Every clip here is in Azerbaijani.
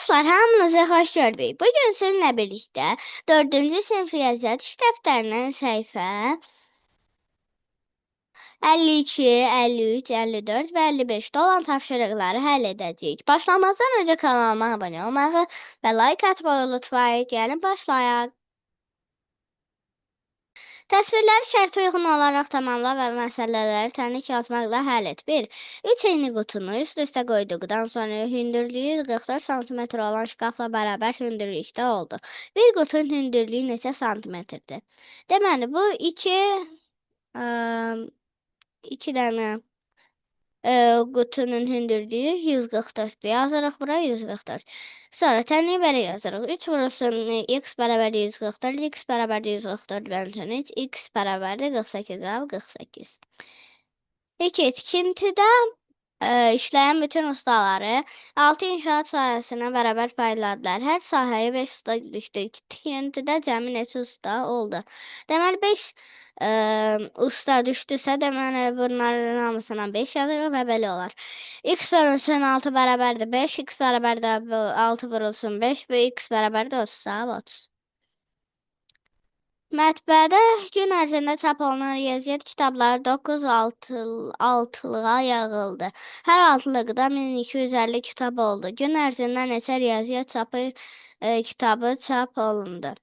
Dostlar, hamınızı xoş gördük. Bugün sizinlə birlikdə 4-cü sinif riyaziyyat iş dəftərindən səhifə 52, 53, 54 və 55-də olan tapşırıqları həll edəcəyik. Başlamazdan öncə kanalıma abunə olmağı və like atmağı unutmayın. Gəlin başlayaq. Təsvirləri şərtə uyğun olaraq tamamla və məsələləri tənlik yazmaqla həll et. 1. 3 eyni qutunu üst-üstə qoyduqdan sonra hündürlüyü 44 cm olan şkafla bərabər hündürlükdə oldu. Bir qutunun hündürlüyü neçə santimetrdir? Deməli, bu 2 dənə qutunun hündürlüyü 144-dür. Yazırıq bura 144. Sonra tənliyi belə yazırıq. 3 vurulsun x bərabərdir 144, x bərabərdir 144 bölünsün 3, x bərabərdir 48, cavab 48. 2. Tikintidə işləyən bütün ustaları 6 inşaat sahəsinə bərabər payladılar. Hər sahəyə 5 usta düşdü. Tikintidə cəmi neçə usta oldu? Deməli 5 usta düşdüsə, deməli bunların hamısına 5 yazırıq və belə olar. X bölünsün 6 bərabərdir 5, x bərabərdir 6 vurulsun 5, bu x bərabərdir 30, cavab 30. Mətbəədə gün ərzində çap olunan riyaziyyat kitabları 9 altılığa yığıldı. Hər altılıqda 1250 kitab oldu. Gün ərzində neçə riyaziyyat kitabı çap olundu?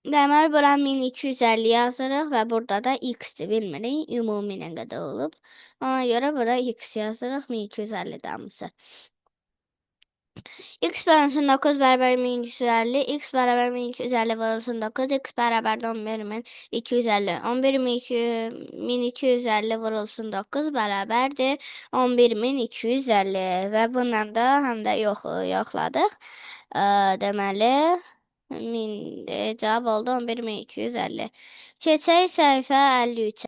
Deməli, bura 1250 yazırıq və burada da x-dir, bilmirik. Ümumi nə qədər olub. Ona görə bura x yazırıq, 1250 damısı. X bölünsün 9 bərabər 1250, x bərabər 1250 vurulsun 9, x bərabər 11250. 11250 vurulsun 9 bərabərdir 11250 və bununla da həm də yoxladıq. Deməli, cavab oldu 11250. Keçək səhifə 53.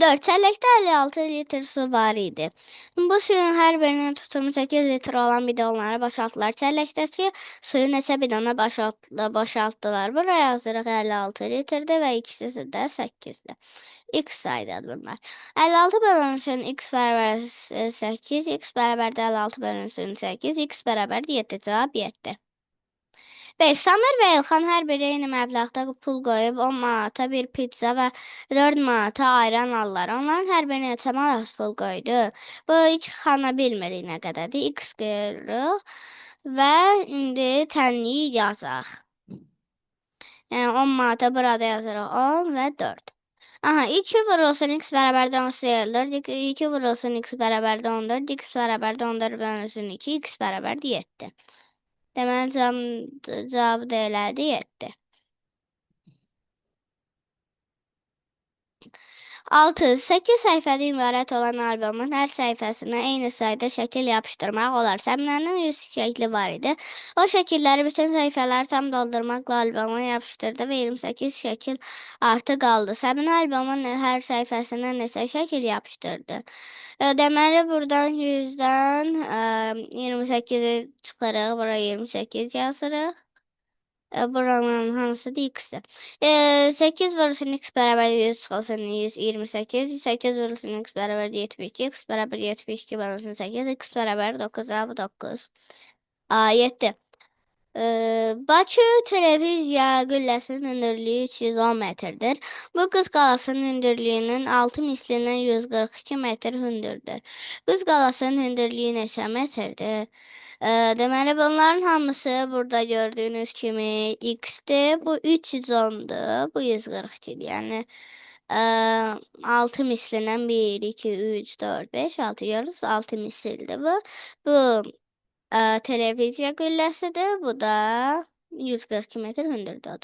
4. Çəlləkdə 56 litr su var idi. Bu suyun hər birinin tutumu 8 litr olan bidonlara boşaltdılar. Çəlləkdəki suyu neçə bidona boşaltdılar? Buraya yazırıq 56 litrdir və ikisi də 8-dir. X sayıdadır bunlar. 56 bölünsün x bərabər 8, x bərabər 56 bölünsün 8, x bərabər 7, cavab 7. 5. Samir və Elxan hər biri eyni məbləğdə pul qoyub 10 manata bir pizza və 4 manata ayran alırlar. Onların hər biri neçə manat pul qoydu? Bu iki xana bilmirik nə qədərdir. X qoyuruq və indi tənliyi yazaq. Yəni 10 manata burada yazırıq 10 və 4. Aha, 2 vurulsun x bərabərdə 10 sayılır. 2 vurulsun x bərabərdə 14, x bərabərdə 14 bölünsün 2, x bərabərdə 7. Deməli, cavabı da elədi 7. 6. 8 səhifədə ibarət olan albomun hər səhifəsinə eyni sayda şəkil yapışdırmaq olar. Səminənin 100 şəkli var idi. O şəkilləri bütün səhifələri tam doldurmaqla alboma yapışdırdı və 28 şəkil artı qaldı. Səminə albomun hər səhifəsinə neçə şəkil yapışdırdı? Deməli, buradan 100-dən 28-i çıxırıq, bura 28 yazırıq. Buranın hamısı da x-dir. 8 vurulsun x bərabər 100 çıxılsın 128. 8 vurulsun x bərabər 72. X bərabər 72 bölünsün 8. X bərabər 9. Cavabı 9. 7. Bakı televiziya qülləsinin hündürlüyü 310 metrdir. Bu Qız qalasının hündürlüyünün 6 mislindən 142 metr hündürdür. Qız qalasının hündürlüyü neçə metrdir? Deməli, bunların hamısı burada gördüyünüz kimi x-dir. Bu 310'dur. Bu 142'dir. Yəni 6 mislindən 1, 2, 3, 4, 5, 6 görürüz. 6 misildir bu. Bu televiziya qülləsidir. Bu da 142 metr hündürdür.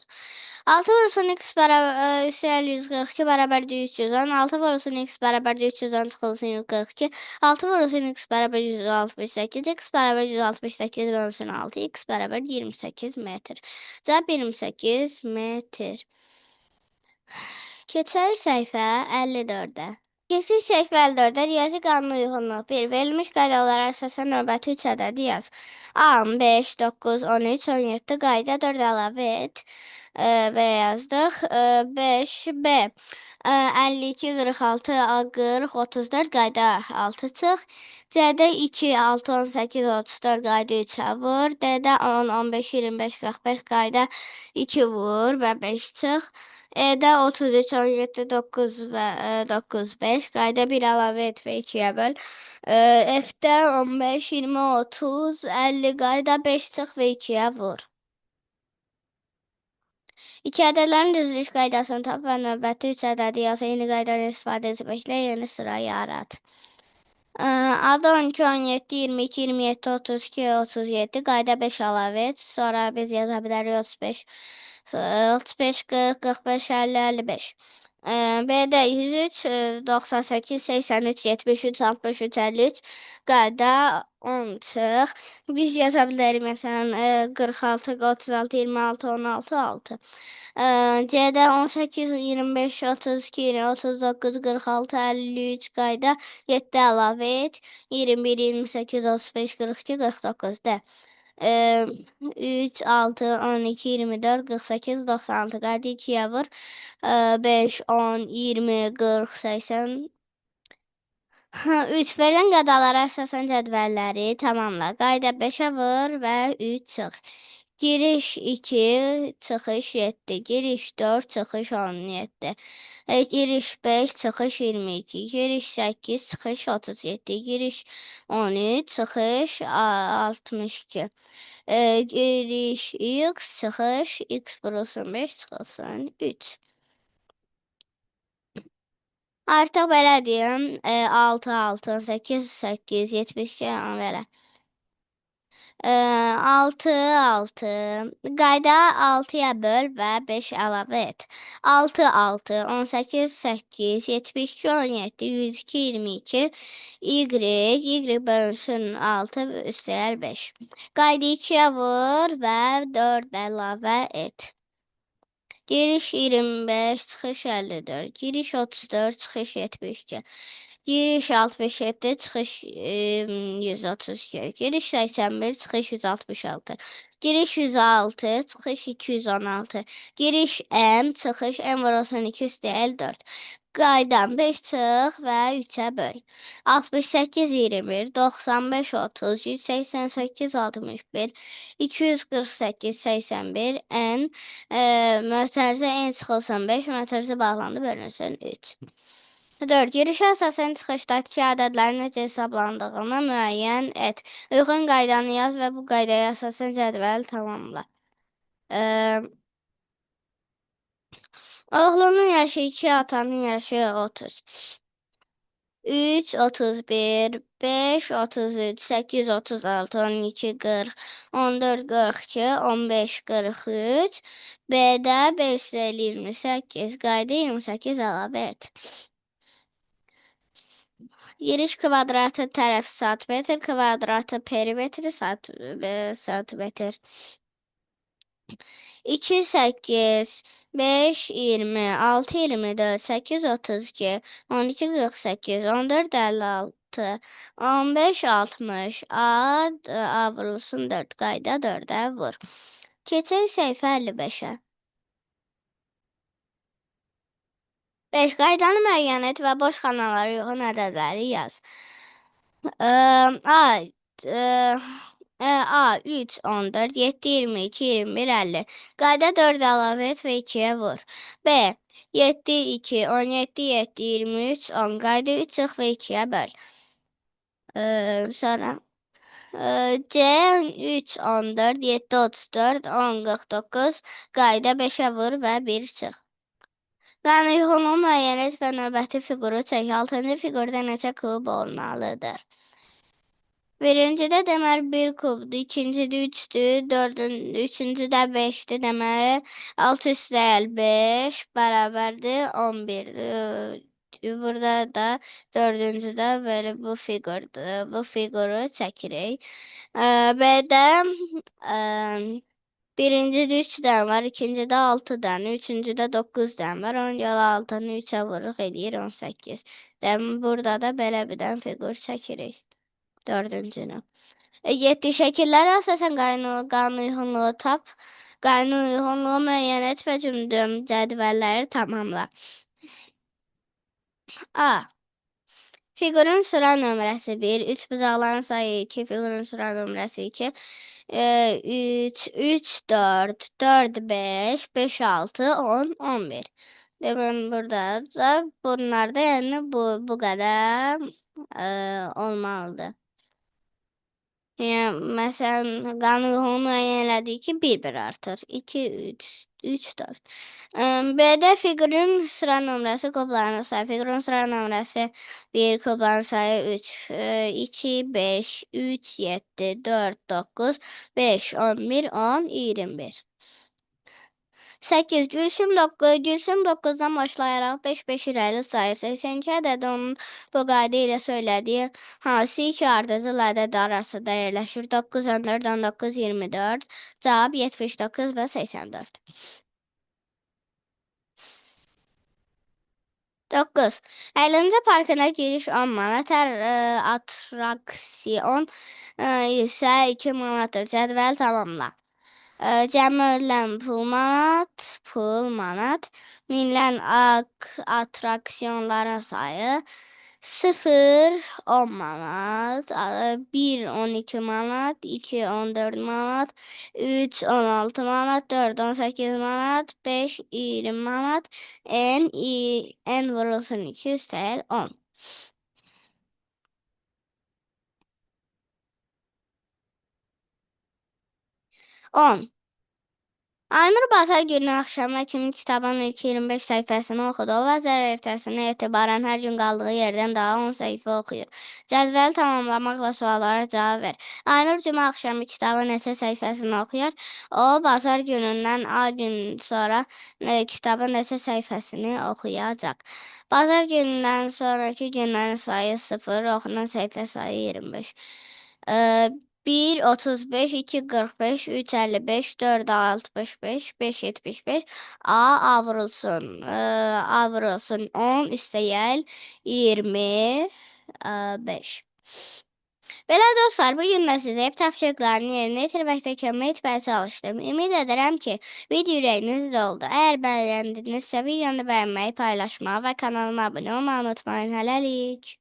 6 vurulsun x bərabər 142 bərabərdir 310. 6 vurulsun x bərabərdir 310 çıxılsın 142. 6 vurulsun x bərabər 168. X bərabər 168 bölünsün 6. X bərabər 28 metr. Cavab 28 metr. Keçək səhifə 54-də. Kesin səhifə 54-də riyazi qanuna uyğunluq 1. Verilmiş qaydalara əsasən növbəti 3 ədədi yaz. A, 5, 9, 13, 17 qayda 4 əlavə et. B yazdıq. 5B. 52, 46, 40, 34 qayda 6 çıx. C-də 2, 6, 18, 34 qayda 3-ə vur. D-də 10, 15, 25, 45 qayda 2 vur və 5 çıx. E-də 33, 17, 9 və 9, 5 qayda 1 əlavə et və 2-yə böl. F-də 15, 20, 30, 50 qayda 5 çıx və 2-yə vur. İki ədədlərin düzülüş qaydasını tap və növbəti 3 ədədi yaz. Eyni qaydadan istifadə etməklə yeni sıra yarat. Adı 12, 17, 22, 27, 32, 37. Qayda 5 əlavə et. Sonra biz yaza bilərik 35, 35, 40, 45, 50, 55. B-də 103, 98, 83, 73, 63, 53. Qayda 10 çıx. Biz yaza bilərik məsələn 46, 36, 26, 16, 6. C-də 18, 25, 32, 39, 46, 53 qayda 7 əlavə et. 21, 28, 35, 42, 49. D. 3, 6, 12, 24, 48, 96 qayda 2-yə vur. 5, 10, 20, 40, 80. 3 verilən qaydalara əsasən cədvəlləri tamamla. Qayda 5-ə vur və 3 çıx. Giriş 2, çıxış 7. Giriş 4, çıxış 17. Giriş 5, çıxış 22. Giriş 8, çıxış 37. Giriş 13, çıxış 62. Giriş X, çıxış X vurulsun 5, çıxılsın 3. Artıq belə deyim, 6, 6, 8, 8, 72, belə. 6, 6. Qayda 6-ya böl və 5 əlavə et. 6, 6, 18, 8, 72, 17, 102, 22. Y bölünsün 6 üstəgəl 5. Qayda 2-yə vur və 4 əlavə et. Giriş 25, çıxış 54. Giriş 34, çıxış 72. Giriş 67, çıxış 132. Giriş 81, çıxış 166. Giriş 106, çıxış 216. Giriş M, çıxış M vurulsun 2 üstəgəl 4. Qaydan 5 çıx və 3-ə böl. 68, 21, 95, 30, 188, 61, 248, 81, N, mötərizə N çıxılsın 5, mötərizə bağlandı bölünsün 3. 4. Girişə əsasən çıxışdakı ədədlərin necə hesablandığını müəyyən et. Uyğun qaydanı yaz və bu qaydaya əsasən cədvəl tamamla. Oğlunun yaşı 2, atanın yaşı 30. 3, 31, 5, 33, 8, 36, 12, 40, 14, 42, 15, 43. B-də 5 28, qayda 28 əlavə et. Giriş kvadratı tərəfi santimetr, kvadratı perimetri santimetr. 2, 8, 5, 20, 6, 24, 8, 32, 12, 48, 14, 56, 15, 60. A vurulsun 4 qayda 4-ə vur. Keçək səhifə 55-ə. 5 qaydanı müəyyən et və boş xanalara uyğun ədədləri yaz. A 3, 14, 7, 22, 21, 50. Qayda 4 əlavə et və 2-yə vur. B 7, 2, 17, 7, 23, 10. Qayda 3 çıx və 2-yə böl. Sonra C 3, 14, 7, 34, 10, 49. Qayda 5-ə vur və 1 çıx. Qanununu müəyyən et və növbəti fiquru çək. 6-cı fiqurda neçə kub olmalıdır? Birincidə deməli 1 kubdur, ikincidə 3-dür, üçüncüdə 5-dir, deməli 6 üstəgəl 5 bərabərdir 11-dir. Burada da dördüncüdə belə bu fiqurdur. Bu fiquru çəkirik. B-də birincidə 3 dənə var, ikincidə 6 dənə, üçüncüdə 9 dənə var. Ona görə 6-nı 3-ə vururuq, eləyir 18. Burada da belə bir dənə fiqur çəkirik. Dördüncünü. 7 şəkillərə əsasən qanun uyğunluğu tap. Qayna uyğunluğu müəyyən et və cədvəlləri tamamla. A. Fiqurun sıra nömrəsi 1, 3 bucaqların sayı 2, fiqurun sıra nömrəsi 2, 3, 4, 4, 5, 5, 6, 10, 11. Deməli, burada da bunlar da yəni bu qədər olmalıdır. Yəni, məsələn, qanun yolu müəyyən elədik ki, 1 artır. 2, 3, 4. B-də fiqurun sıra nömrəsi kublarının sayı. Fiqurun sıra nömrəsi 1, kubların sayı 3, 2, 5, 3, 7, 4, 9, 5, 11, 10, 21. 8. Gülsüm 9-dan başlayaraq 5 irəli sayır. 82 ədədi onun bu qayda ilə söylədiyi hansı iki ardıcıl ədəd arasında yerləşir? 9, 14, 19, 24. Cavab 79 və 84. 9. Əyləncə parkına giriş 10 manat, hər atraksiyon isə 2 manatdır. Cədvəl tamamla. Cəmi ölən pul manat, minlən atraksiyonların sayı 0, 10 manat, 1, 12 manat, 2, 14 manat, 3, 16 manat, 4, 18 manat, 5, 20 manat, n vurulsun 2 üstəgəl 10. 10. Aynur bazar günü axşamına kimi kitabın ilk 25 səhifəsini oxudu. O bazar ertəsinə etibarən hər gün qaldığı yerdən daha 10 səhifə oxuyur. Cədvəli tamamlamaqla suallara cavab ver. Aynur cümə axşamı kitabın neçə səhifəsini oxuyar? O bazar günündən A gün sonra kitabın neçə səhifəsini oxuyacaq? Bazar günündən sonraki günlərin sayı 0, oxunan səhifə sayı 25. 1, 35, 2, 45, 3, 55, 4, 65, 5, 75. A vurulsun. A vurulsun 10 üstəgəl 25. Belə dostlar, bugün də sizə ev tapşırıqlarını yerinə yetirməkdə kömək etməyə çalışdım. Ümid edirəm ki, video ürəyinizdə oldu. Əgər bəyəndinizsə, videonu bəyənməyi, paylaşmağı və kanalıma abunə olmağı unutmayın. Hələlik.